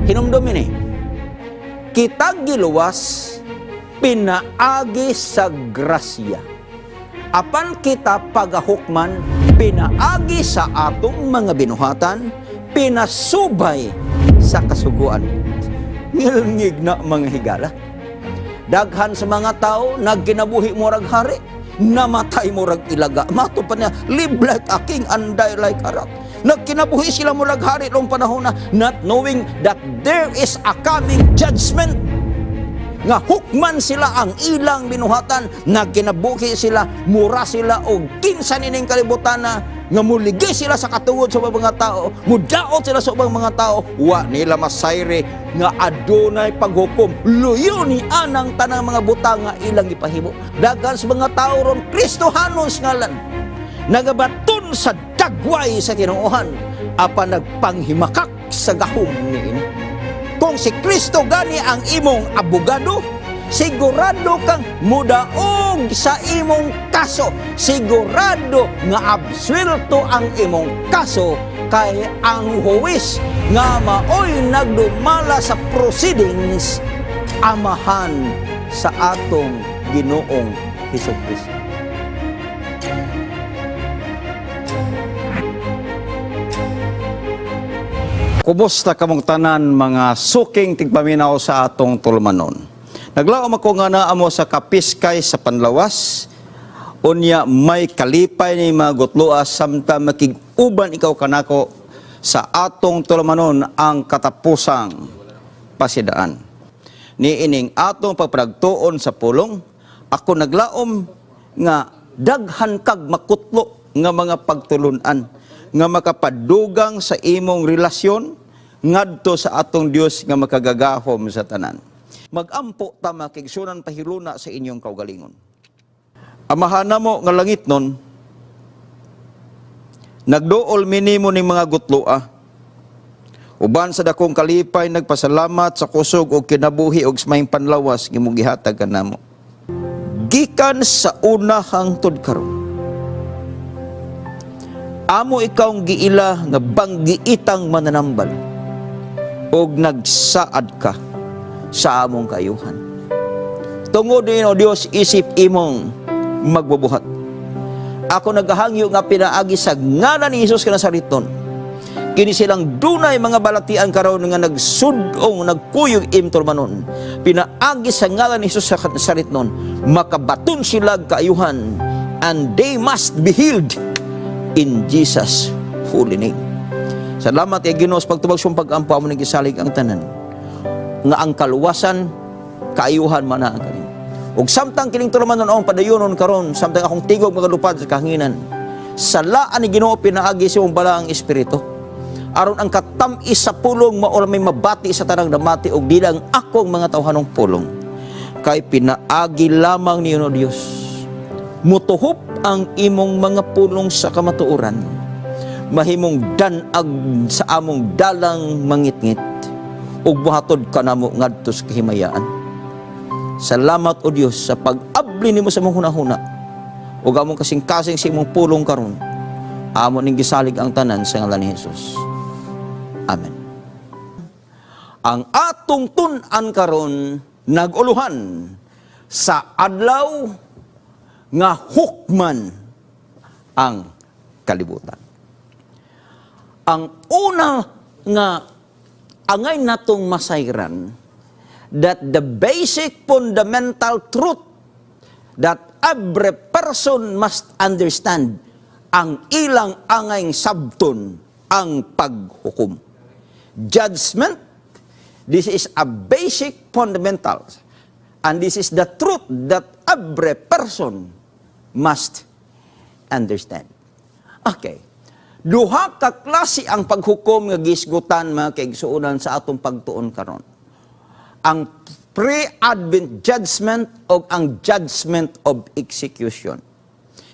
Hinumdum ini, kita giluwas, pinaagi sa grasya. Apan kita pagahukman, pinaagi sa atong mga binuhatan, pinasubay sa kasuguan. Ngilngig na mga higala. Daghan sa mga tao, nagkinabuhi morag hari, namatay morag ilaga. Mato pa niya, live like a king and die like a rat. Nagkinabuhi sila morag hari noong panahon na, not knowing that there is a coming judgment. Nga hukman sila ang ilang binuhatan, nagkinabuhi sila, mura sila o kinsa nining kalibutan na, nga muligi sila sa katungod sa mga tao, mudaot sila sa mga tao, wa nila masayre nga adunay paghukom, luyo ni anang tanang mga butang nga ilang ipahimo. Dagan sa mga tao ron Kristohanos ngalan, nagabaton sa dagway sa tinuohan, apan nagpanghimakak sa gahom niini. Kung si Kristo gani ang imong abogado, sigurado kang mudaog sa imong kaso. Sigurado nga absuelto ang imong kaso, kay ang huwis nga maoy nagdumala sa proceedings, amahan sa atong Ginoong Hesukristo. Kumusta kamong tanan mga suking tigpaminaw sa atong tulumanon? Naglaom ako nga naa mo sa kapiskay sa panlawas, unya may kalipay ni mga gutluas samtang makig-uban ikaw kanako sa atong tulumanon ang katapusang pasidaan. Niining atong pagpragtuon sa pulong, ako naglaom nga daghan kag makutlo nga mga pagtulunan nga makapadugang sa imong relasyon ngadto sa atong Dios nga makagagahom sa tanan. Magampo ta makigsunan pahiluna sa inyong kaugalingon. Amahan mo nga langit nun, nagduol minimo ning mga gutloa. Uban sa dakong kalipay nagpasalamat sa kusog og kinabuhi og smayng panlawas imong gihatag kanamo. Gikan sa una hangtod karon, amo ikaw giila nga banggiitang mananambal og nagsaad ka sa among kayuhan. Tungod din o Dios, isip imong magbubuhat. Ako nagahangyo nga pinaagi sa ngalan ni Jesus kinasariton. Kini silang dunay mga balatian karon nga nagsudong nagkuyog imturmanon. Pinaagi sa ngalan ni Jesus sa kinasariton, makabaton sila kayuhan, and they must be healed in Jesus' holy name. Salamat kay Ginoo sa pagtubag siyang pag-ampo amo ning gisalig ang tanan. Nga ang kaluwasan kaayuhan man na kani. Ug samtang kining tulumanon ang padayonon karon, samtang akong tigog magalupad sa kahanginan, salaan ni Ginoo pinaagi sa imong balaang espiritu. Aron ang katam-is sa pulong mao may mabati sa tanang damati og dili ang akong mga tawhanong pulong. Kay pinaagi lamang niyo no Dios. Mutuhop ang imong mga pulong sa kamatuoran, mahimong danag sa among dalang mangitngit, ug buhatod ka namo ngadto sa kahimayaan. Salamat o Dios sa pag-abli nimo sa among hunahuna, ug among kasing-kasing sa imong pulong karon. Amo ning gisalig ang tanan sa ngalan ni Jesus. Amen. Ang atong tun-an karon naguluhan sa adlaw nga hukman ang kalibutan. Ang una nga angay natong masayran, that the basic fundamental truth that every person must understand, ang ilang angay sabton ang paghukom. Judgment, this is a basic fundamental, and this is the truth that every person must understand. Okay. Duha ka klase ang paghukom nga gisgutan mga kaigsuonan sa atong pagtuon karon. Ang pre-advent judgment o ang judgment of execution.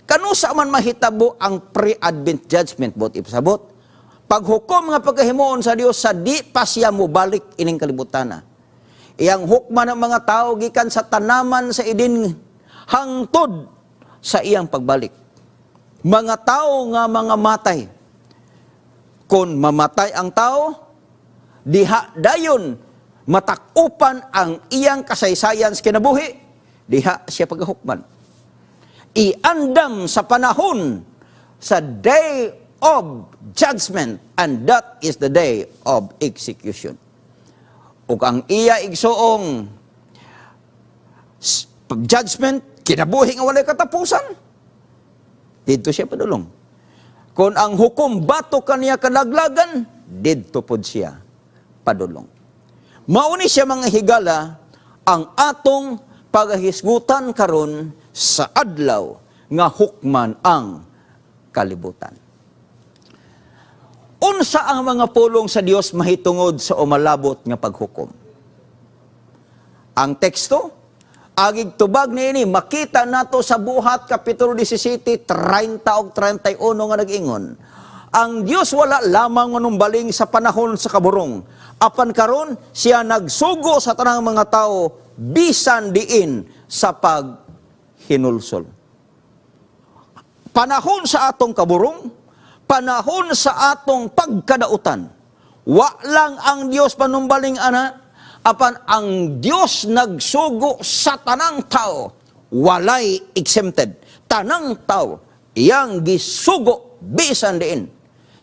Kanusa man mahitabo ang pre-advent judgment bot ipasabot? Paghukom nga pagkahimuon sa Dios sa di pa siya mobalik ining kalibutan na. Iyang hukman ng mga tao gikan sa tanaman sa idin hangtod sa iyang pagbalik. Mga tao nga mga matay. Kung mamatay ang tao, diha dayon matakupan ang iyang kasaysayan sa kinabuhi, diha siya paghukman. Iandam sa panahon sa day of judgment, and that is the day of execution. Ug ang iya igsoong judgment, kinabuhi nga walay katapusan, dito siya padulong. Kung ang hukom bato kaniya kalaglagan, dito pod siya padulong. Mauni siya mga higala ang atong pagahisgutan karon sa adlaw nga hukman ang kalibutan. Unsa ang mga pulong sa Dios mahitungod sa umalabot nga paghukom? Ang teksto, agig tubag niini, makita nato sa Buhat Kapitulo 17, 30 o 31 nga nag-ingon, ang Dios wala lamang manumbaling sa panahon sa kaburong, apan karon siya nagsugo sa tanang mga tao, bisan diin sa paghinulsol. Panahon sa atong kaburong, panahon sa atong pagkadautan, wa lang ang Dios panumbaling ana, apan ang Dios nagsugo sa tanang tao, walay exempted. Tanang tao, iyang gisugo bisan diin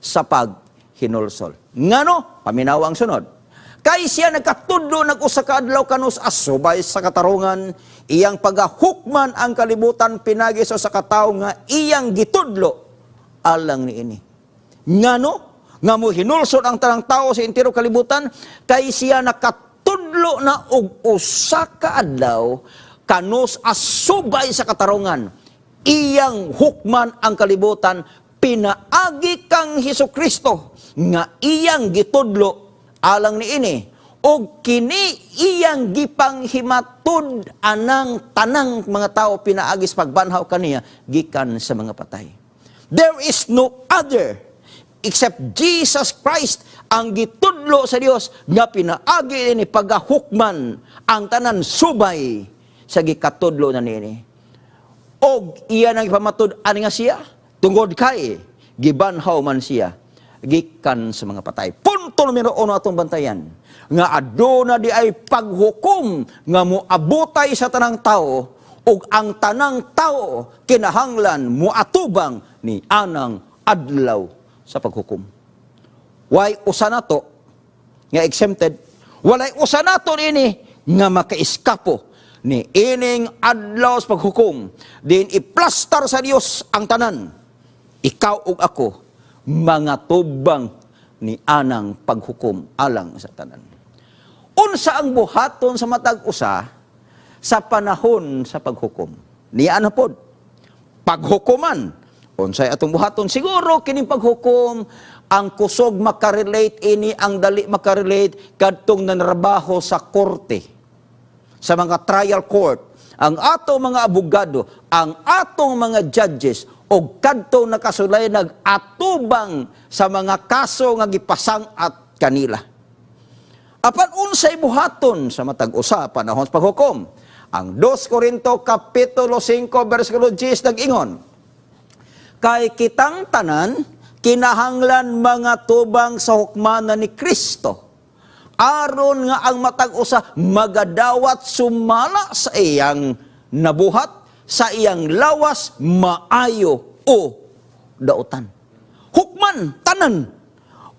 sa paghinulsol. Ngano? Paminaw ang sunod. Kay siya nagkatudlo nag-usa ka adlaw kanus asubay sa katarungan, iyang pagahukman ang kalibutan pinagi sa katawo nga iyang gitudlo alang niini. Ngano? Nga mo hinulsol ang tanang tao sa entero kalibutan, kay siya nakatudlo na og usa ka adlaw kanus asubay sa katarungan, iyang hukman ang kalibutan pinaagi kang Hesukristo nga iyang gitudlo alang niini, og kini iyang gipanghimatud anang tanang mga tao pinaagis pagbanhaw kaniya gikan sa mga patay. There is no other except Jesus Christ ang gitudlo sa Dios nga pinaagi ini pagahukman ang tanan subay sa gikatudlo na niini. Og iya nang ipamatud ani nga siya tungod kay gibanhaw man siya gikan sa mga patay. Punto numero 1 atong bantayan, nga aduna di ay paghukom nga moabotay sa tanang tao, ug ang tanang tao kinahanglan moatubang ni anang adlaw sa paghukom. Why usa nato nga exempted, walay usa nato ini nga makaiskapo ni ining adlaw sa paghukom. Din iplastar sa Dios ang tanan, ikaw ug ako mga tubang ni anang paghukom alang sa tanan. Unsa ang buhaton sa matag usa sa panahon sa paghukom? Niya na pod paghukuman. Unsay atong buhaton? Siguro kining paghukom ang kusog makarelate ini, ang dali makarelate kadtong nanrabaho sa korte, sa mga trial court, ang atong mga abogado, ang atong mga judges, o kadto nakasulay nag-atubang sa mga kaso nga gipasang at kanila. Apan unsay buhaton sa matag usa panahon sa paghukom? Ang 2 Corinto Kapitulo 5 versikulo 10 nag-ingon, kay kitang tanan kinahanglan mga tubang sa hukmanan ni Kristo, aron nga ang matag usa magadawat sumala sa iyang nabuhat, sa iyang lawas maayo o dautan. Hukman tanan.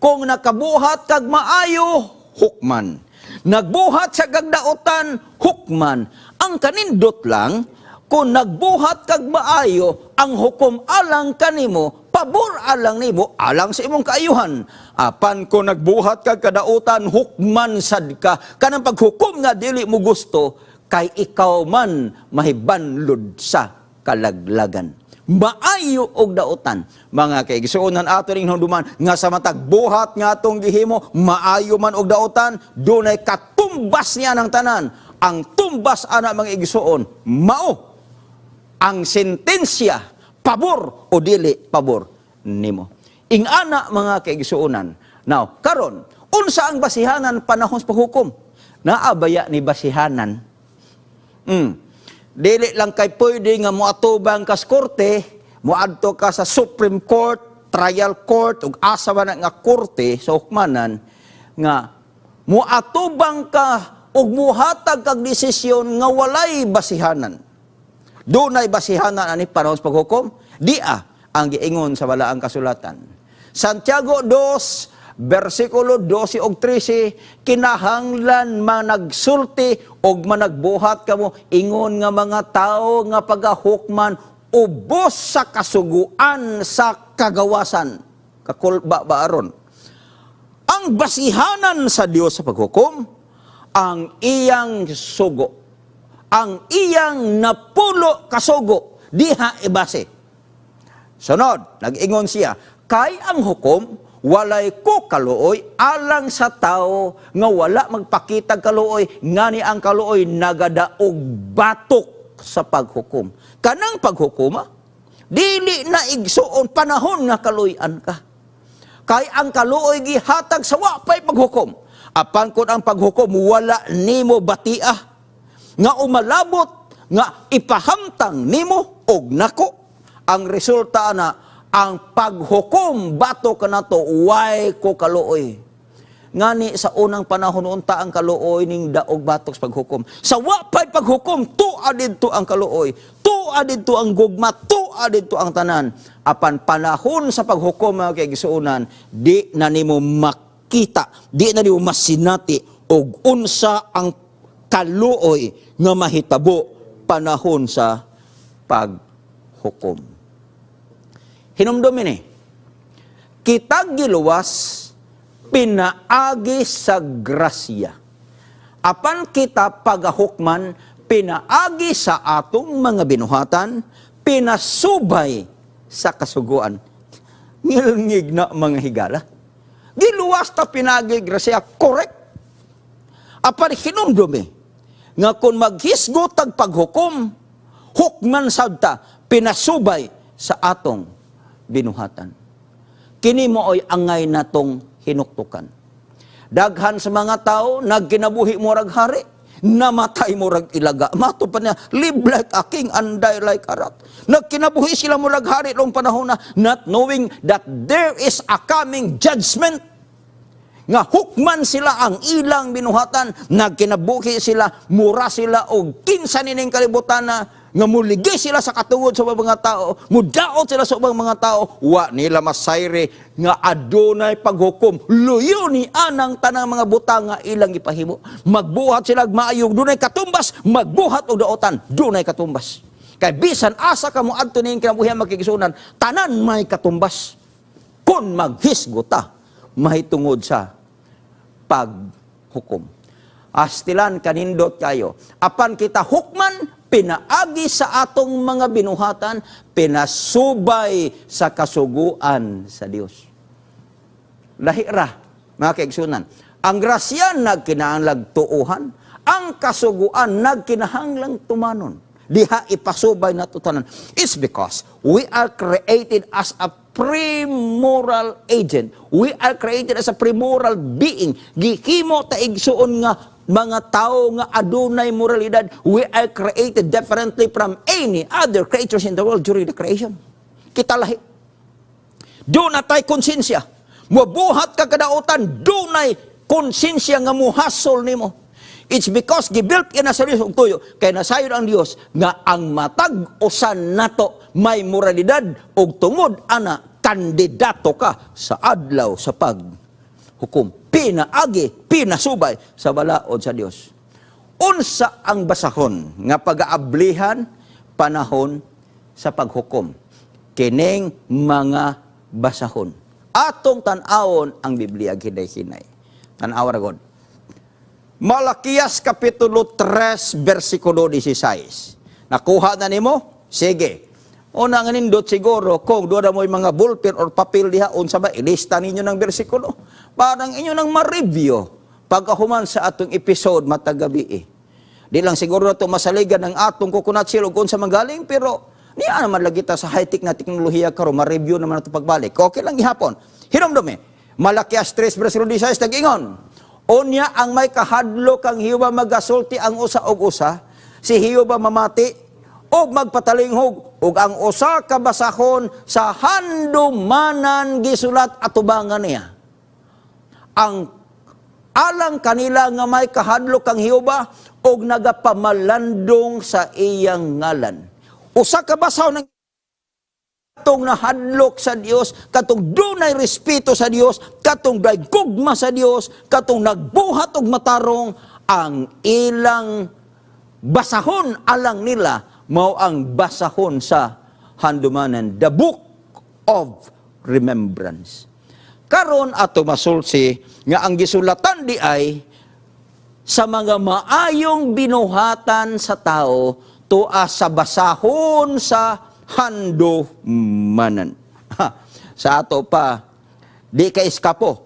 Kung nakabuhat kag maayo, hukman. Nagbuhat sa kag dautan, hukman. Ang kanindot lang, kung nagbuhat kag maayo, ang hukom alang kanimo, pabor alang nimo, alang sa imong kaayuhan. Apan kung nagbuhat kag kadautan, hukman sad ka. Kanang paghukom nga dili mo gusto, kay ikaw man mahibanlod sa kalaglagan. Maayo og dautan. Mga kaigsuonan ato ring hunduman nga sa matag buhat nga atong gihimo, maayo man og dautan, dunay katumbas niya ng tanan. Ang tumbas ana mga igsuon, mao ang sentensya, pabor o dili pabor nimo. Ingana mga kaigsuonan. Now, karon, unsa ang basihanan panahon sa paghukom? Naabaya ni basihanan. Dili lang kay pwede nga moatubang ka sa korte, moadto ka sa Supreme Court, trial court, ug asa man nga korte sa hukmanan, nga muatubang ka ug muhatag kag desisyon nga walay basihanan. Dunay basihanan ani panahon sa paghukom? Ang giingon sa balaang kasulatan. Santiago 2, versikulo 12 ug 13, kinahanglan managsulti ug managbuhat kamo ingon nga mga tao nga pagahukman ubos sa kasuguan sa kagawasan. Kakulba ba aron? Ang basihanan sa Dios sa paghukom, ang iyang sugo. Ang iyang napulo kasugo, diha ibase. Sunod, nag-ingon siya, kay ang hukom, walay ko kaluoy, alang sa tao, nga wala magpakitag kaluoy, ngani ang kaluoy nagadaog batok sa paghukom. Kanang paghukuma, dili na igsuon panahon nga kaluyan ka. Kay ang kaluoy gihatag sa wapay paghukom. Apan kun ang paghukom wala nimo batia, nga umalabot, nga ipahamtang nimo og nako. Ang resulta na, ang paghukom bato ka na to, way ko kaluoy. Ngani sa unang panahon unta ang kaluoy ning daog batok sa paghukom. Sa wapay paghukom, tuwa didto ang kaluoy, tuwa didto ang gugma, tuwa didto ang tanan. Apan panahon sa paghukom mga kaigsuonan, di na nimo makita, di na nimo masinati og unsa ang kaluoy nga mahitabo panahon sa paghukom. Hinumdumin kitag giluwas, pinaagi sa grasya. Apan kita pagahukman, pinaagi sa atong mga binuhatan, pinasubay sa kasuguan. Ngilngig na mga higala. Giluwas ta pinaagi grasya, correct. Apan hinumdumi, nga kung maghisgot tag paghukom, hukman sabta, pinasubay sa atong binuhatan. Kini mo ay angay natong hinuktukan. Daghan sa mga tao, nagkinabuhi mo rag hari, namatay mo rag ilaga. Mato pa niya, live like a king and die like a rat. Nagkinabuhi sila mo rag hari noong panahon na, not knowing that there is a coming judgment. Nga hukman sila ang ilang binuhatan, nagkinabuhi sila, mura sila og kinsa nining kalibutan na, nga muligi sila sa katungod sa mga tao, mudaot sila sa mga tao, wa nila masayre nga adunay paghukom, luyo ni anang tanang mga butang nga ilang ipahimo. Magbuhat sila maayog, dunay katumbas, magbuhat og daotan, dunay katumbas. Kay bisan asa ka mo adto ning kinabuhi makikisunan, tanan may katumbas. Kun maghisgota, mahitungod sa paghukom. Astilan kanindot kayo. Apan kita hukman, pinaagi sa atong mga binuhatan, pinasubay sa kasuguan sa Dios. Lahira, mga kaigsunan, ang grasya nagkinahanglang tuuhan, ang kasuguan nagkinahanglang tumanon. Diha ipasubay na tutanan. It's because we are created as a pre-moral agent. We are created as a pre-moral being. Gihimo ta igsuon nga mga tao nga adunay moralidad. We are created differently from any other creatures in the world during the creation. Kita lahi. Doon na tayo konsensya. Mabuhat ka kadautan, dunay konsensya nga muhasol nimo. It's because gibuilt in a series of tuyo, kaya nasayod ang Dios nga ang matag-usan nato may moralidad og tungod ana kandidato ka sa adlaw sa paghukom. Pinaagi, pinasubay sa balaod sa Dios. Unsa ang basahon nga pag-aablihan panahon sa paghukom? Kining mga basahon. Atong tan-awon ang Biblia hinay-hinay. Tan-aw ra gud. Malakias Kapitulo 3, versikulo 16. Nakuha na nimo? Sige. Una nga nindot siguro, kung doon mo yung mga bullpen or papel diha, unsa ba, ilista ninyo ng versikulo. Parang inyo nang ma-review pagkahuman sa atong episode matagabi. Di lang siguro na ito masaligan ng atong coconut shell o kung sa magaling, pero niya naman lagi ta sa high-tech na teknolohiya karon ma-review naman ito pagbalik. Okay lang gihapon. Hinomdome, Malakias 3, versikulo 16, nag-ingon. Unya ang may kahadlo kang Hiyoba magasulti ang usa og usa, si Hiyoba mamati og magpatalinghog og ang usa ka basahon sa handumanan gisulat atubangan niya. Ang alang kanila nga may kahadlok kang Jehova og nagapamalandong sa iyang ngalan. Usa ka basaw ng katong nahadlok sa Dios, katong dunay respeto sa Dios, katong daygugma sa Dios, katong nagbuhat og matarong, ang ilang basahon alang nila mao ang basahon sa handumanan, the book of remembrance. Karon ato masulsi nga ang gisulatan di ay sa mga maayong binuhatan sa tao tua sa basahon sa handumanan. Sa ato pa di ka iskapo.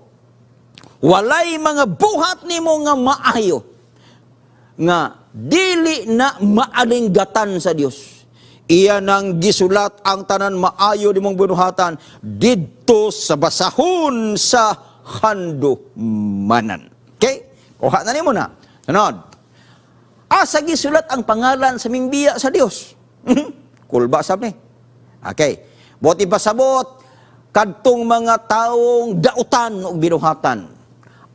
Walay mga buhat nimo nga maayo nga dili na maalinggatan sa Dios. Iya nang gisulat ang tanan maayo nimong binuhatan didto sa basahon sa handumanan. Okay? Kuha na nimo na. Sunod. Asa gisulat ang pangalan sa mingbiya sa Dios. Kulba sab ni. Okay. Buti pasabot kadtong mga taong dautan og binuhatan.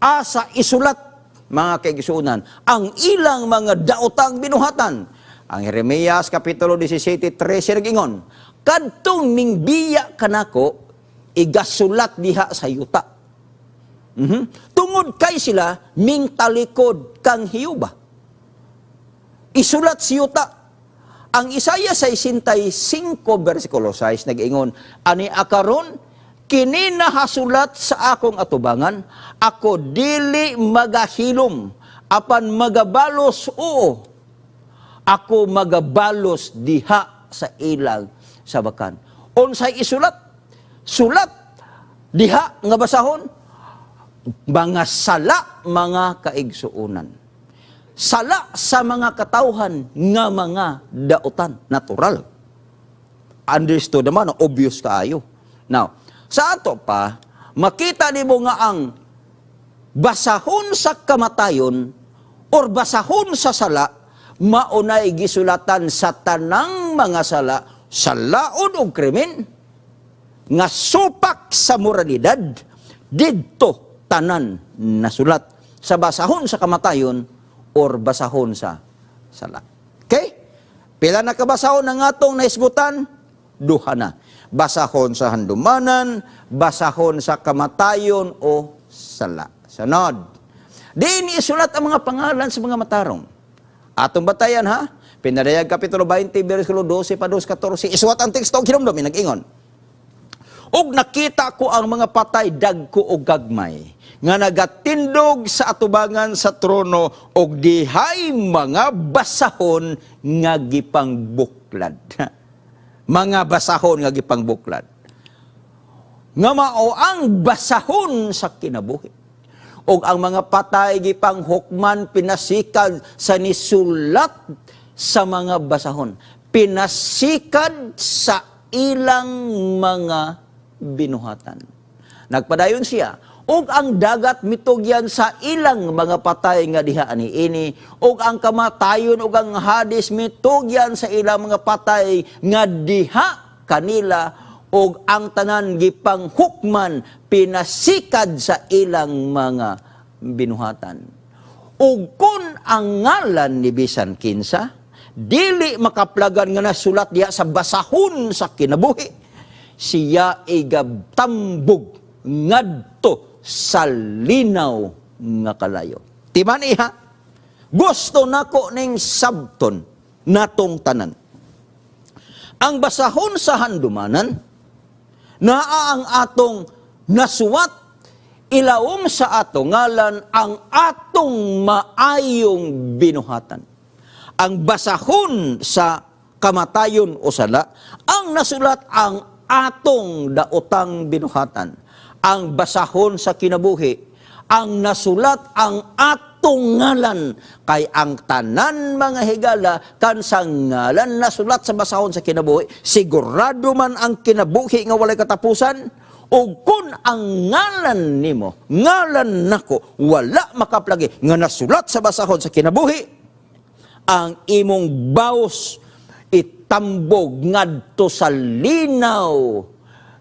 Asa isulat mga kaigsunan ang ilang mga daotang binuhatan. Ang Jeremias Kapitulo 17:13 nag-ingon, kadtong mingbiya kanako igasulat diha sa yuta. Tungod kay sila mingtalikod kang Hiyuba. Isulat si yuta. Ang Isaiah 65 versikulo 6 nag-ingon, ani akaron kini nahasulat sa akong atubangan, ako dili magahilom apan magabalos oo. Ako magabalos diha sa ilang sabakan. Unsay isulat? Sulat diha nga basahon mga sala mga kaigsuunan. Sala sa mga katawhan nga mga dautan, natural. Understood naman, obvious kaayo. Now, sa ato pa, makita nimo nga ang basahon sa kamatayon or basahon sa sala maunay gisulatan sa tanang mga sala, sa laod og krimen, nga supak sa moralidad, didto tanan nasulat sa basahon sa kamatayon or basahon sa sala. Okay? Pila na kabasahon ng atong naisgutan? Duha na. Basahon sa handumanan, basahon sa kamatayon o sala. Sunod. Di isulat ang mga pangalan sa mga matarong. Atong batayan ha, Pinadayag Kapitulo 20, versikulo 12 pa 14, isuwat ang teksto, kinumdumi, nag-ingon. Og nakita ko ang mga patay dagko og gagmay, nga nagatindog sa atubangan sa trono, og dihay mga basahon nga gipangbuklad. Mga basahon nga gipangbuklad. Nga mao ang basahon sa kinabuhi. Og ang mga patay gipanghukman pinasikad sa nisulat sa mga basahon. Pinasikad sa ilang mga binuhatan. Nagpadayon siya, og ang dagat mitugyan sa ilang mga patay nga diha aniini, og ang kamatayon og ang Hades mitugyan sa ilang mga patay nga diha kanila, og ang tanan gipanghukman pinasikad sa ilang mga binuhatan. Ug kun ang ngalan ni bisan kinsa dili makaplagan nga nasulat diha sa basahon sa kinabuhi, siya igabtambog ngadto sa linaw nga kalayo. Timan iha, gusto nako ning sabton natong tanan. Ang basahon sa handumanan, naa ang atong nasuwat, ilawom sa ato ngalan ang atong maayong binuhatan. Ang basahon sa kamatayon o sala, ang nasulat ang atong daotang binuhatan. Ang basahon sa kinabuhi, ang nasulat ang atong ngalan, kay ang tanan mga higala kan sa ngalan nasulat sa basahon sa kinabuhi, sigurado man ang kinabuhi nga walay katapusan, o kun ang ngalan nimo, ngalan nako, wala makaplagi nga nasulat sa basahon sa kinabuhi, ang imong baos itambog ngadto sa linaw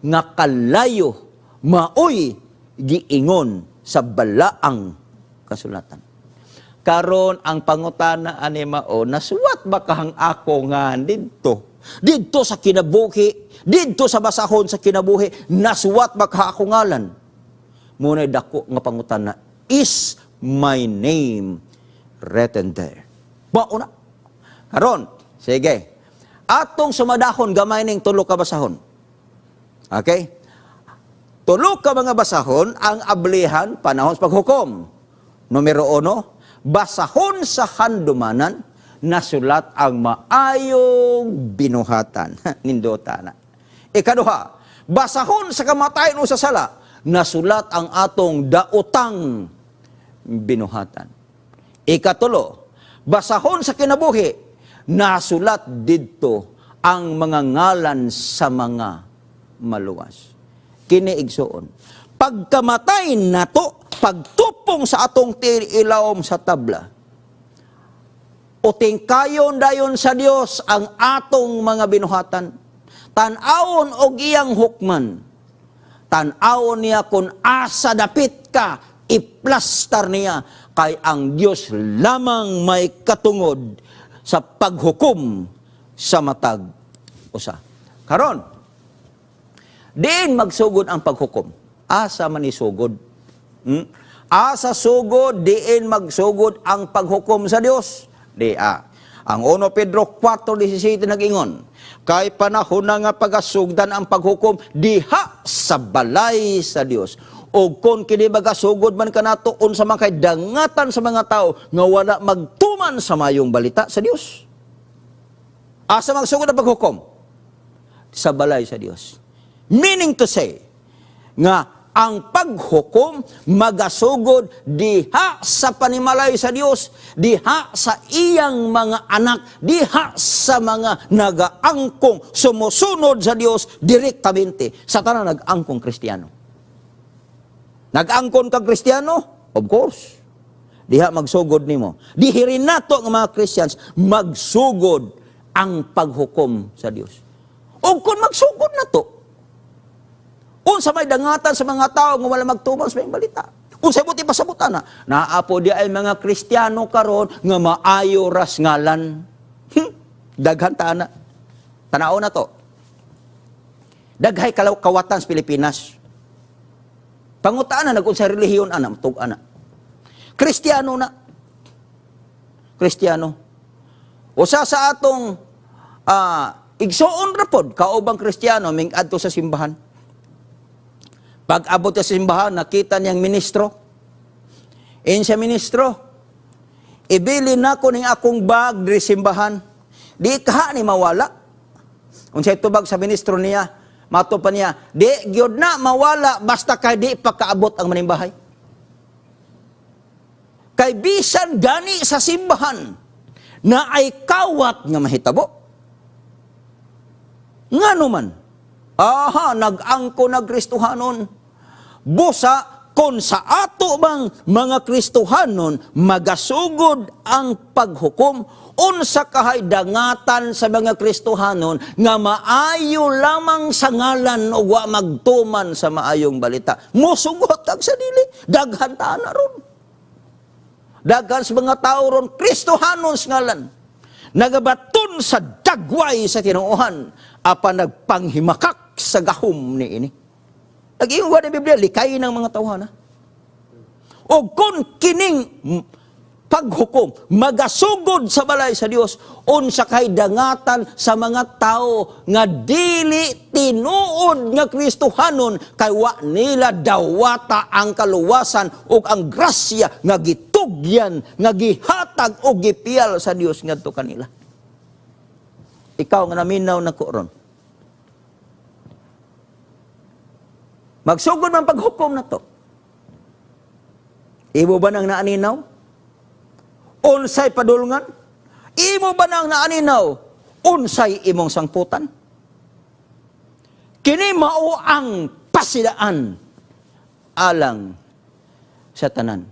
nga kalayo, maoy giingon sa balaang kasulatan. Karon ang pangutana ani mao, nasuwat ba kahang ako nga didto sa kinabuhi, didto sa basahon sa kinabuhi, nasuwat ba ka ako ngalan? Muna dako nga pangutana, is my name written there? Mao na. Karon, sige. Atong sumadahon gamay ning tulo ka basahon. Okay? Tulo ka mga basahon ang ablihan panahon sa paghukom. Numero 1, basahon sa handumanan, nasulat ang maayong binuhatan. Nindota na. Ikaduha, basahon sa kamatayon o sa sala, nasulat ang atong daotang binuhatan. Ikatulo, basahon sa kinabuhi, nasulat didto ang mga ngalan sa mga maluwas. Kini igsuon. Pagkamatay nato, pagtupong sa atong ilawom sa tabla, uting kayon dayon sa Dios ang atong mga binuhatan. Tan-awon og iyang hukman. Tan-awon niya kung asa dapit ka, iplastar niya, kay ang Dios lamang may katungod sa paghukom sa matag usa. Karon, diin magsugod ang paghukom. Asa man isugod? Asa sugod, diin magsugod ang paghukom sa Dios? Ang 1 Pedro 4:17 nag-ingon, kay panahon na nga pagasugdan ang paghukom diha sa balay sa Dios. O kung kini bagasugod man kanato unsa man kay dangatan sa mga tao nga wala magtuman sa mayong balita sa Dios. Asa magsugod ang paghukom? Sa balay sa Dios. Meaning to say, nga ang paghukom magasugod diha sa panimalay sa Dios, diha sa iyang mga anak, diha sa mga nagaangkong sumusunod sa Dios direktamente sa tanang nag-angkong Kristiyano. Nag-angkon kag Kristiyano? Of course. Diha magsugod nimo. Dihirin nato ng mga Christians magsugod ang paghukom sa Dios. O kung magsugod na to, unsa may dangatan sa mga tao nga wala magtuman sa mga balita. Unsa buti pasabutan na. Naapo di ay mga Kristiyano karon nga maayo ras ngalan. Daghan tana. Tanaw na to. Daghay kawatan sa Pilipinas. Pangutaan na nag-unsa relihiyon ana, matug-ana. Kristiyano na. Kristiyano. Usa sa atong igsuon ra pod kaubang Kristiyano ming adto sa simbahan. Pag abot sa simbahan, nakita niyang ministro. Siya ministro, ibili na ko ning akong bag di simbahan. Di kaha ni mawala. Unsay tubag sa ministro niya, mato pa niya, di gyud na mawala basta kay di pagkaabot ang manimbahay. Kay bisan gani sa simbahan na ay kawat nga mahitabo. Ngano man? Nag-angko na Kristohanon. Busa kon sa ato bang mga Kristohanon magasugod ang paghukom, unsa kahay dangatan sa mga Kristohanon nga maayo lamang sa ngalan o wa magtuman sa maayong balita. Musugot kag sa dili, daghan ta na ron. Daghan sa mga tao ron Kristohanon sa ngalan. Nagabaton sa dagway sa tinuohan apan nagpanghimakak sa gahom ni ini. Nag-iwan ng Biblia, likay ng mga tawhana. O kung kining paghukom, magasugod sa balay sa Dios, unsa kay dangatan sa mga tao nga dili tinuod nga Kristohanon, kay wa nila dawata ang kaluwasan o ang grasya nga gitugyan, nga gihatag o gipiyal sa Dios ngadto kanila. Ikaw nga naminaw na koron. Magsugod man paghukom na to. Imo ba nang naaninaw? Unsay padulngan? Imo ba nang naaninaw? Unsay imong sangputan? Kini mao ang pasidaan alang sa tanan.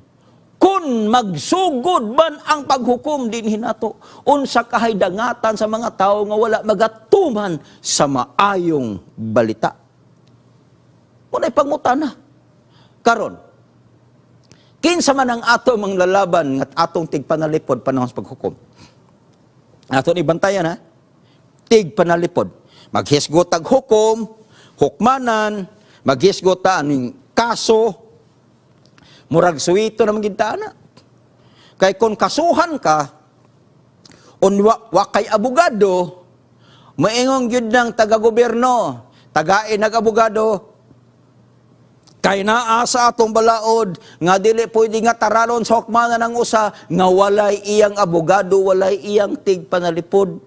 Kung magsugod man ang paghukom din hinato, unsa kahay dangatan sa mga tao nga wala magatuman sa maayong balita. Muna'y pangutana. Karon, Kinsa man ang ato manglalaban at atong tigpanalipod panahon sa paghukom. Aton ibantayan ha. Tigpanalipod. Maghisgot tag hukom, hukmanan, maghisgot ta aning kaso, murag suwito na magintana. Kay kung kasuhan ka, wa kay abogado, maingong yun ng taga-gobyerno, tagain nag-abogado, kay naa sa atong balaod, nga dili pwede nga taralon sa hukmanan ng usa, nga walay iyang abogado, walay iyang tigpanalipod.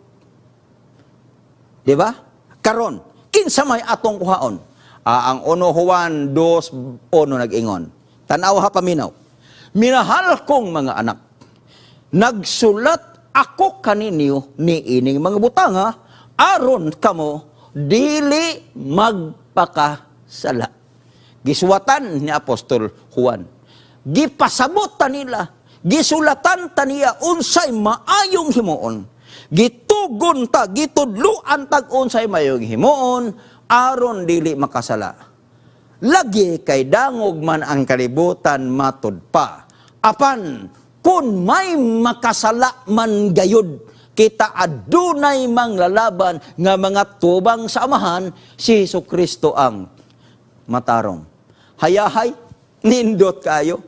Di ba? Karon, kinsa may atong kuhaon? Ang 1 Juan 2:1 nag-ingon. Tanaw ha paminaw. Minahal kong mga anak, nagsulat ako kaninyo ni ining mga butanga, aron kamo dili magpakasala. Gisuwatan ni Apostol Juan. Gipasabot ta nila, gisulatan ta niya unsay maayong himuon. Gitugon ta, gitudluan tag unsay maayong himuon, aron dili makasala. Lagi kay dangog man ang kalibutan matud pa. Apan, kung may makasala man gayud, kita adunay manglalaban nga mga tubang sa amahan, si Jesucristo ang matarong. Hayahay, nindot kayo.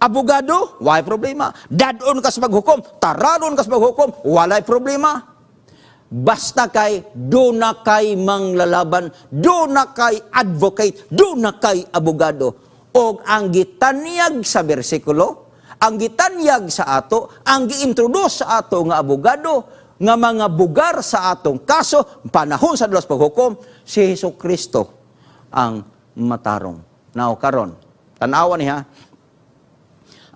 Abogado, walay problema. Dadon ka sa paghukom, tararon ka sa paghukom, walay problema. Basta kay, do na kay manglalaban, do na kay advocate, do na kay abogado. O ang gitanyag sa bersikulo, ang gitanyag sa ato, ang giintroduce sa ato nga abogado, nga mga bugar sa atong kaso, panahon sa dulas paghukom, si Jesucristo ang matarong. Now, karon, tanawan niya,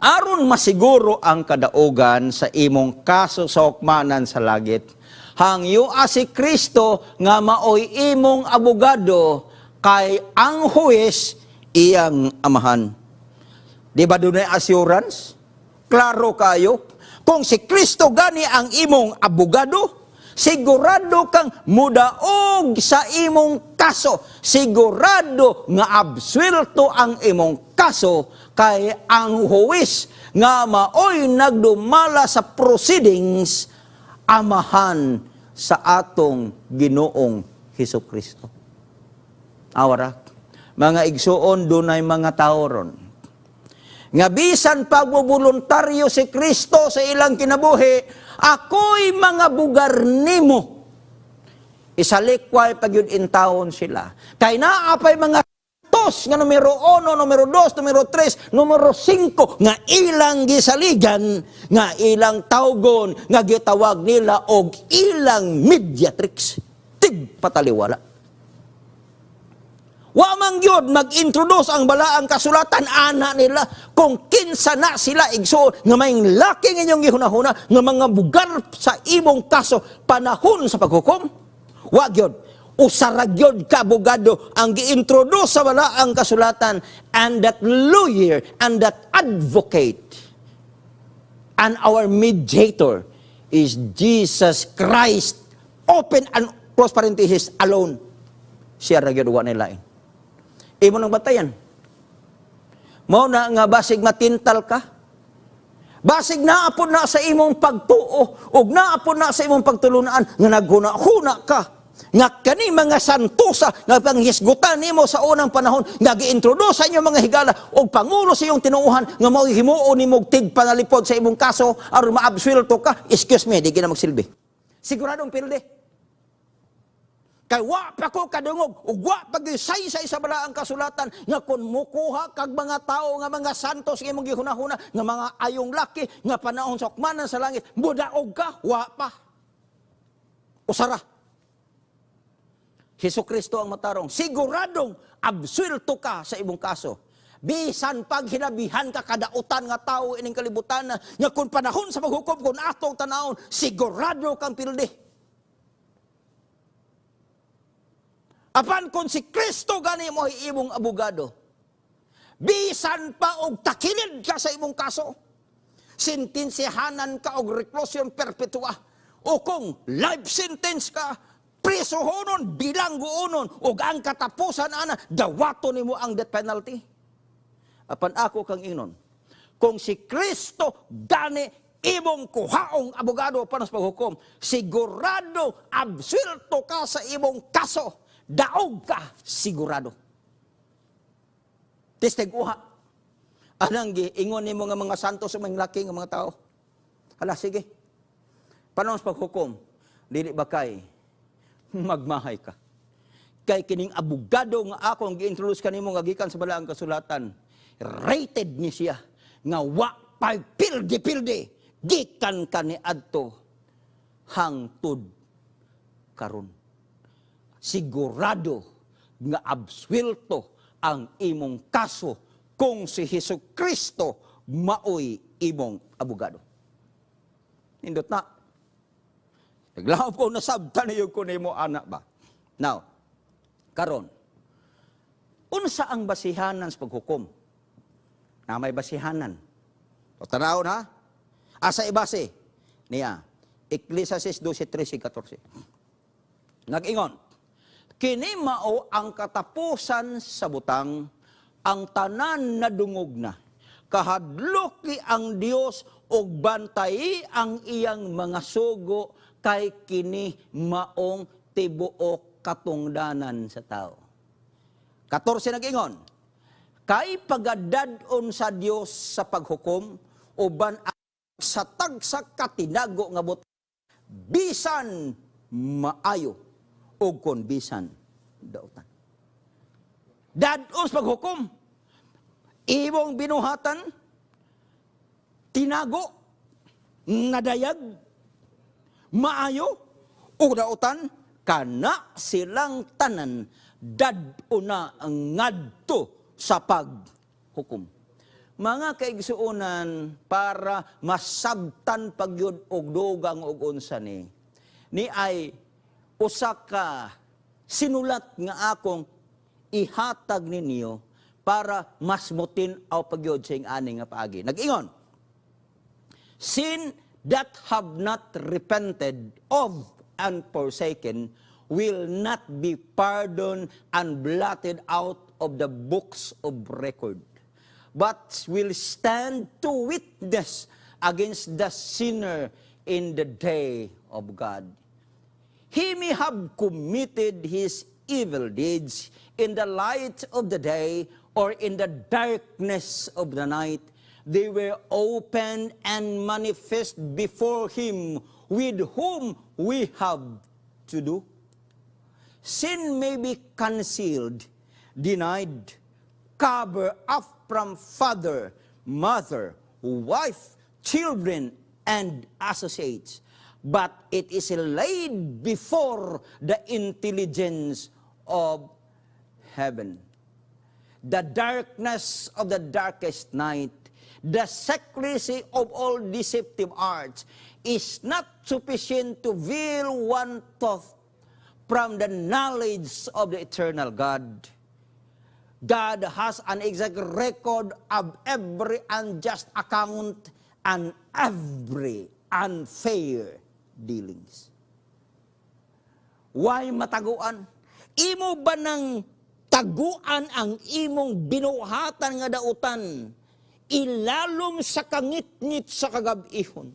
aron masiguro ang kadaugan sa imong kaso sa hukmanan sa langit, hangyo si Kristo nga maoy imong abogado kay ang huwes iyang amahan. Di ba doon ay assurance? Klaro kayo? Kung si Kristo gani ang imong abogado, sigurado kang mudaog sa imong kaso. Sigurado nga absuelto ang imong kaso kay ang huwis nga maoy nagdumala sa proceedings amahan sa atong Ginoong Hesukristo. Awara, mga igsuon dunay mga tao ron. Nga bisan pagboboluntaryo si Kristo sa ilang kinabuhi, ako'y mga bugar nimo. Isalikway pag yun intawon sila. Kay naapay mga tos nga numero 1, numero 2, numero 3, numero 5 nga ilang gisaligan, nga ilang tawgon, nga gitawag nila og ilang mediatrix. Tig pataliwala. Wa man gyud mag-introduce ang balaang kasulatan ana nila kung kinsa na sila igsuon nga may laki inyong gihunahuna nga mga bugar sa imong kaso panahon sa paghukom. Wa gyud usara gyud ka abogado ang gi-introduce sa balaang kasulatan, and that lawyer and that advocate and our mediator is Jesus Christ. Open and close parenthesis, alone. Siya ra gyud wa nilain. Imo nang batayan. Mao na nga basig matintal ka. Basig naapon na sa imong pagtuo ug naapon na sa imong pagtulunaan nga naghuna-huna ka. Nga kani mga santusa nga panghisgutan nimo sa unang panahon nga gi-introduce sa inyo mga higala og pangulo sa iyong tinuuhan nga mao himuon nimo tig panalipod sa imong kaso aron maabsuelto ka. Excuse me, di gina magsilbi. Siguradong pilde. Kay wa pa ko kadungog, ug wa pag-isay sa isa balaang kasulatan nga kung mukuha kag mga tao nga mga santos nga imong gihunahuna nga mga ayong laki nga panahon sa hukmanan sa langit, mudaog ka, wa pa. Usara. Hesukristo ang matarong, siguradong absuelto ka sa imong kaso. Bisan pag hinabihan ka kadautan nga tao ining kalibutan nga kung panahon sa paghukom kung atong tanawon, sigurado kang pilde. Apan kung si Kristo gani mo imong abogado, bisan pa og takilid ka sa imong kaso, sintinsihanan ka og reclusion perpetua, o kung life sentence ka, prisuhonon, bilangguonon, o ang katapusan ana, dawato nimo ang death penalty. Apan ako kang inon, kung si Kristo gani imong kuhaong abogado para sa paghukom, sigurado absuelto ka sa imong kaso, daog ka sigurado. Tistiguha. Anang giingon nimo nga mga santos sa mga laki nga mga tao. Hala, sige. Paano sa paghukom? Dili ba kay magmahay ka? Kay kining abogado nga ako ang gi-introduce kanimo nga gikan sa balaang kasulatan, rated ni siya nga wa pay pildi gikan ka ni adto hangtod karon. Sigurado nga absuelto ang imong kaso kung si Hesukristo maoy imong abogado. Nindot na. Naglaom ko nasabtan niyo ko nimo anak ba. Now, karon, unsa ang basihanan sa paghukom? Na may basihanan. O tanawon ha? Asa ibase? Niya, Ecclesiastes 12:13-14. Nag-ingon, kini mao ang katapusan sa butang, ang tanan na dungog na. Kahadloki ang Dios og bantay ang iyang mga sugo kay kini maong tibuok katungdanan sa tao. 14 nag-ingon, kay pagadadon sa Dios sa paghukom uban sa tagsa katinago nga butang bisan maayo o kon bisan dautan. Dadon sa paghukom, imong binuhatan, tinago, nadayag, maayo, o dautan, kana silang tanan, daduna ang ngadto sa paghukom. Mga kaigsuonan, para masabtan pagyud og dugang og unsa ni ay usa ka sinulat nga akong ihatag ninyo para mas mutin aw pagyud sa ani nga paagi. Nag-ingon, sin that have not repented of and forsaken will not be pardoned and blotted out of the books of record, but will stand to witness against the sinner in the day of God. He may have committed his evil deeds in the light of the day or in the darkness of the night. They were open and manifest before him with whom we have to do. Sin may be concealed, denied, covered up from father, mother, wife, children, and associates. But it is laid before the intelligence of heaven. The darkness of the darkest night, the secrecy of all deceptive arts, is not sufficient to veil one thought from the knowledge of the eternal God. God has an exact record of every unjust account and every unfair dealings. Why mataguan? Imo ba nang taguan ang imong binuhatan nga dautan, ilalom sa kangit-ngit sa kagab-ihon,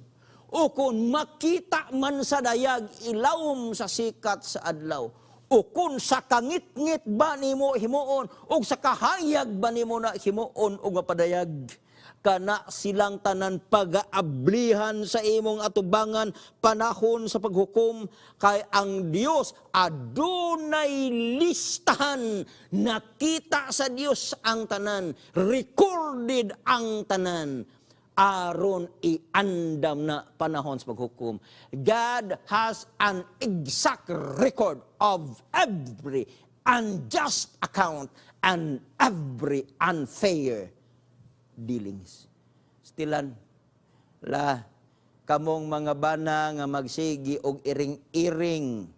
o kung makita man sa dayag, ilawom sa sikat sa adlaw, o kung sa kangit-ngit ba nimo himuon, o sa kahayag ba nimo na himuon o mapadayag, kana silang tanan pag-aablihan sa imong atubangan panahon sa paghukom, kay ang Dios adunay listahan, nakita sa Dios ang tanan, recorded ang tanan, aron iandam na panahon sa paghukom. God has an exact record of every unjust account and every unfair dealings. Stilan, kamong mga bana nga magsigi og iring-iring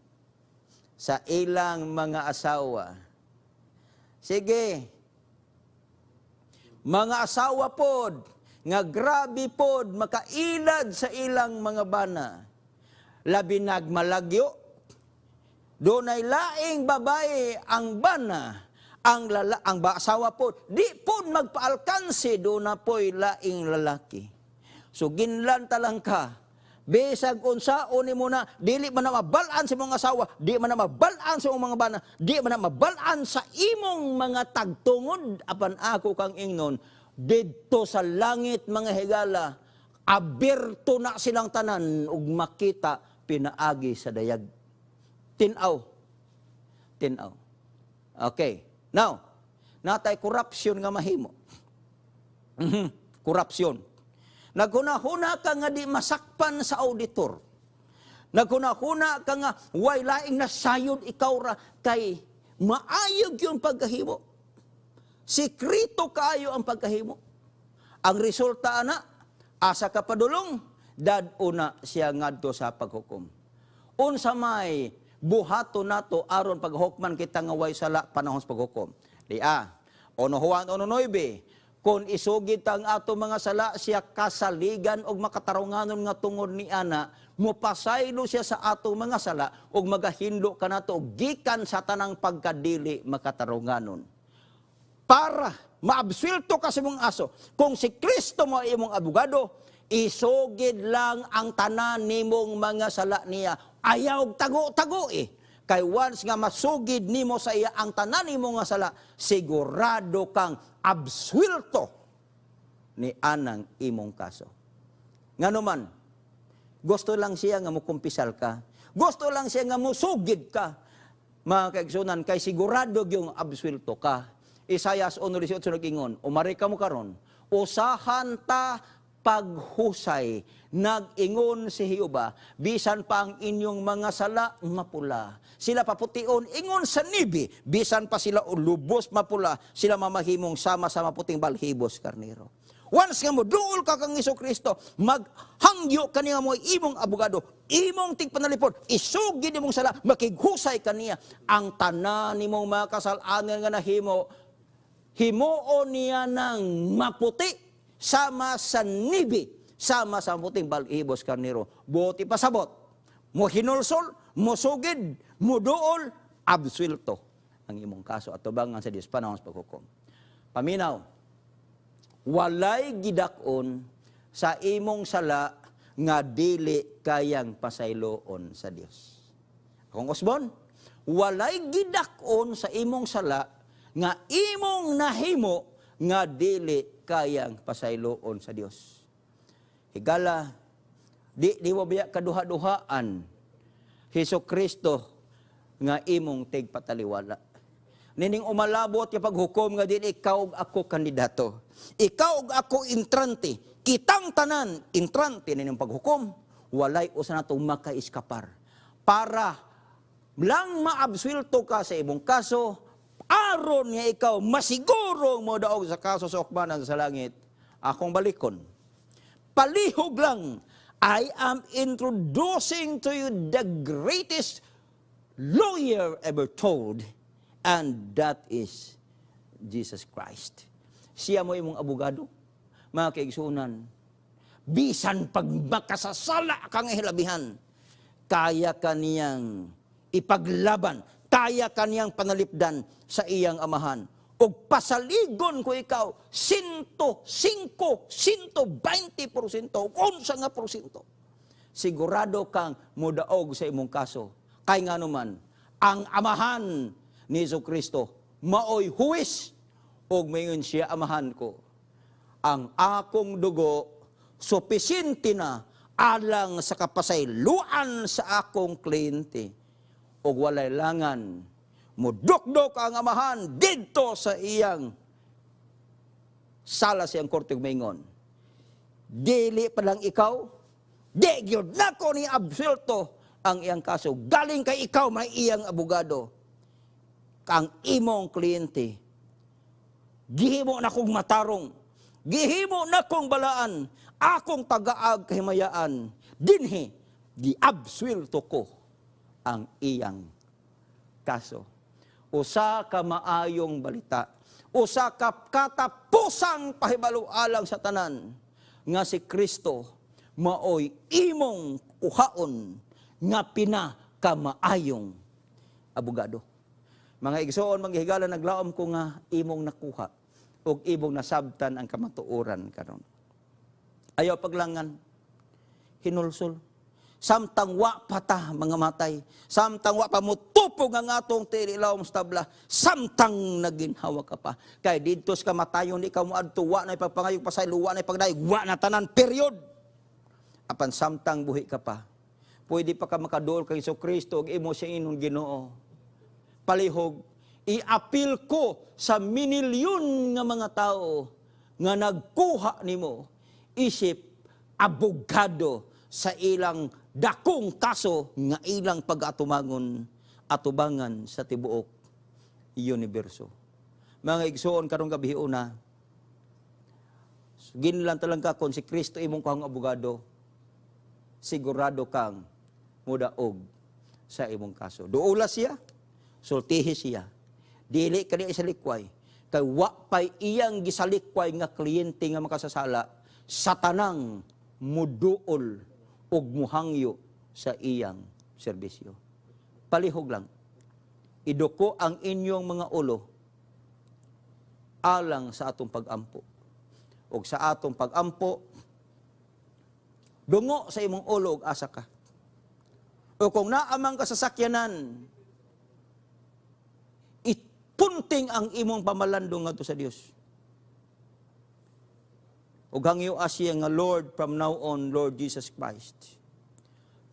sa ilang mga asawa. Sige, mga asawa pod, nga grabe pod makailad sa ilang mga bana. Labi nagmalagyo, dunay laing babae ang bana, ang asawa po, di po magpaalkansi do na po'y laing lalaki. So ginlan talang ka, bisag unsaon nimo na dili man na mabalaan sa mga asawa, di man na mabalaan sa mga bana, di man na mabalaan sa imong mga tagtungod apan ako kang ingnon didto sa langit mga higala abirto na silang tanan ug makita pinaagi sa dayag. Tinaw. Okay. Now, natay corruption nga mahimo. Corruption. Naghuna-huna ka nga di masakpan sa auditor. Naghuna-huna ka nga way laing nasayod ikaw ra kay maayog yung pagkahimo. Sikrito kaayo ang pagkahimo. Ang resulta ana, asa ka padulong, dad-una siya ngadto sa paghukom. Unsa may buhato nato aron paghukman kita nga way sala panahon sa paghukom. Dia, ono Juan 1:9, kung isugid ang ato mga sala siya kasaligan og makatarunganon nga tungod ni ana, mupasaylo siya sa ato mga sala og magahinlo kanato og gikan sa tanang pagkadili makatarunganon. Para maabsuelto ka sa imong aso, kung si Kristo mo imong abogado, isugid lang ang tanan nimong mga sala niya. Ayaw tago-tago Kay once nga masugid nimo sa iya ang tanan nimo nga sala, sigurado kang absuelto ni anang imong kaso. Nganuman, gusto lang siya nga mukumpisal ka. Gusto lang siya nga musugid ka. Mga kaigsunan, kay sigurado yung absuelto ka. Isaias 1:18 nag-ingon, umari ka mo karon, usahan ta paghusay, nag-ingon si Jehova, bisan pa ang inyong mga sala mapula. Sila papution, ingon sa nibi, bisan pa sila ulubos mapula, sila mamahimong sama sa maputing balhibos karnero. Once nga mo, duol ka kang Jesucristo, maghangyo kaniya mo imong abogado, imong tigpanalipod, isugid imong sala, makighusay kaniya, ang tanan nimong mga kasalanan nga nahimo, himuon niya ng maputi, sama sa nibi, sama sa puting balhibos karnero. Buti pasabot, mo hinulsol, mo sugid, mo duol, absuelto ang imong kaso at tubangan sa Dios panahon sa paghukom. Paminaw, walay gidakon sa imong sala nga dili kayang pasayloon sa Dios. Akong usbon, walay gidakon sa imong sala nga imong nahimo nga dili kayang pasayloon sa Dios. Higala, di mo biya kaduha-duhaan Hesukristo nga imong tigpataliwala. Nining umalabot yung paghukom nga din ikaw ug ako kandidato. Ikaw ug ako intrante. Kitang tanan intrante nining paghukom. Walay usa nato makaiskapar. Para lang maabsuelto ka sa imong kaso, aron nga ikaw masiguro mo daog sa kaso sa hukmanan sa langit, akong balikon. Palihog lang, I am introducing to you the greatest lawyer ever told, and that is Jesus Christ. Siya mo imong abogado, mga kaigsunan. Bisan pag makasasala kang hilabihan, kaya kaniyang ipaglaban, kaya kaniyang panalipdan sa iyang amahan. O pasaligon ko ikaw, 105, 120%, unsa nga porsyento. Sigurado kang mudaog sa imong kaso. Kay nga naman, ang amahan ni Jesucristo, maoy huwis, og mayon siya amahan ko. Ang akong dugo, supisyente na alang sa kapasayloan sa akong kliyente. Og walay langan, mudukdok ang amahan didto sa iyang sala siyang korte maingon. Dili pa lang ikaw, di gyud nako ni absuelto ang iyang kaso. Galing kay ikaw may iyang abogado. Kang imong kliyente, gihimo na kong matarong, gihimo na kong balaan, akong tagaag kahimayaan, dinhi, giabsuelto ko ang iyang kaso. Usa ka maayong balita, usa ka katapusang pahibalo alang sa tanan, nga si Kristo maoy imong kuhaon nga pinakamaayong abogado. Mga igsoon, mga higala, naglaom ko nga imong nakuha o imong nasabtan ang kamatuoran karon. Ayaw paglangan, hinulsol. Samtang wa pata mga matay, samtang wa pa mutupog ang atong tililawom sa tabla, samtang naginhawa ka pa. Kay dito sa kamatayon, di ka mo adto, wa na ipagpangayog pasaylo, wa na ipagdayog, wa na tanan, period. Apan samtang buhi ka pa, pwede pa ka makaduol kay Jesucristo, og imo siya inong Ginoo. Palihog, i-appeal ko sa minilyon nga mga tao nga nagkuha nimo, isip, abogado sa ilang dakong kaso nga ilang pag-atumangon atubangan sa tibuok universo. Mga igsoon karong gabi una, ginlan talang ka kung si Kristo imong kang abogado, sigurado kang mudaog sa imong kaso. Duula siya, sultihi siya. Dili kani sa likway, kay wa pay iyang gisalikway nga kliyente nga makasasala sa tanang muduol og muhangyo sa iyang serbisyo. Palihog lang, iduko ang inyong mga ulo alang sa atong pag-ampo. Og sa atong pag-ampo, dungo sa imong ulo og asa ka. O kung naamang kasasakyanan, ipunting ang imong pamalandong ngadto sa Dios. Ug hangyo asya nga Lord, from now on, Lord Jesus Christ,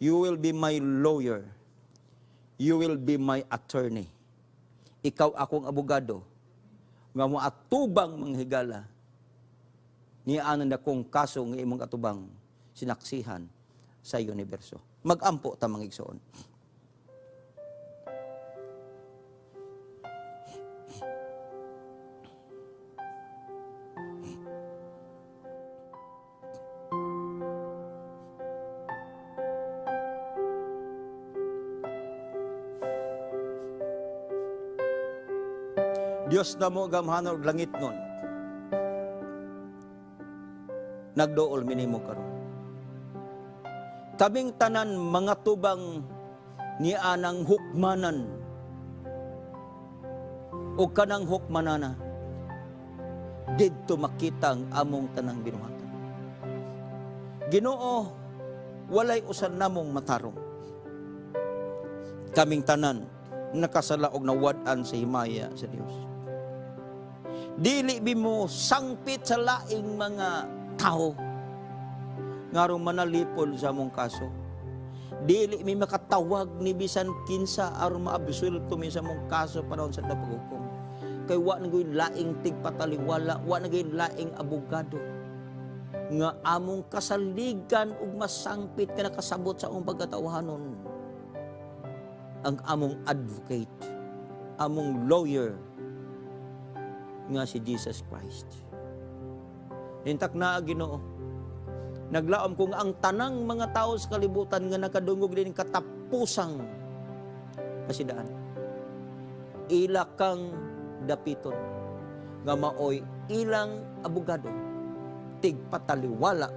you will be my lawyer. You will be my attorney. Ikaw akong abogado nga mo atubang mga higala ni anan akong kaso nga imong atubang sinaksihan sa universo. Mag-ampo ta mga igsoon. Dios na mo gamhanan og langit nun. Nagdool minimo karon. Kaming tanan mga tubang ni anang hukmanan o kanang hukmanana didto makitang among tanang binuhatan. Ginoo, walay usan namong matarong. Kaming tanan nakasala og nawad-an sa himaya sa Dios. Dili bimo sangpit sa laing mga tao ngarong manalipol sa among kaso. Dili mi makatawag ni bisan kinsa aron maabsulto mi sa among kaso panahon sa paghukom. Kay wa na gyud laing tigpataliwala, wa na gyud laing abogado nga among kasaligan ug masangpit ka nakasabot sa among pagkatawhanon. Ang among advocate, among lawyer nga si Jesus Christ. Nintak na Ginoo, naglaom kung ang tanang mga tao sa kalibutan nga nakadungog din katapusang kasidaan. Ila kang dapiton nga maoy ilang abogado tigpataliwala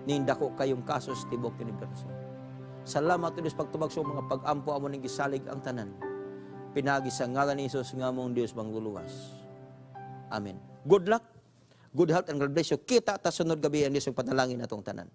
ning dako kayong kaso sa tibok universo. Salamat Diyos pagtubag sa mga pag-ampo amo ning gisalig ang tanan. Pinagi sa ngalan ni Jesus nga mong Dios mangluluwas. Amen. Good luck, good health, and God bless you. Kita ta sunod gabi ang Diyos panalangin atong tanan.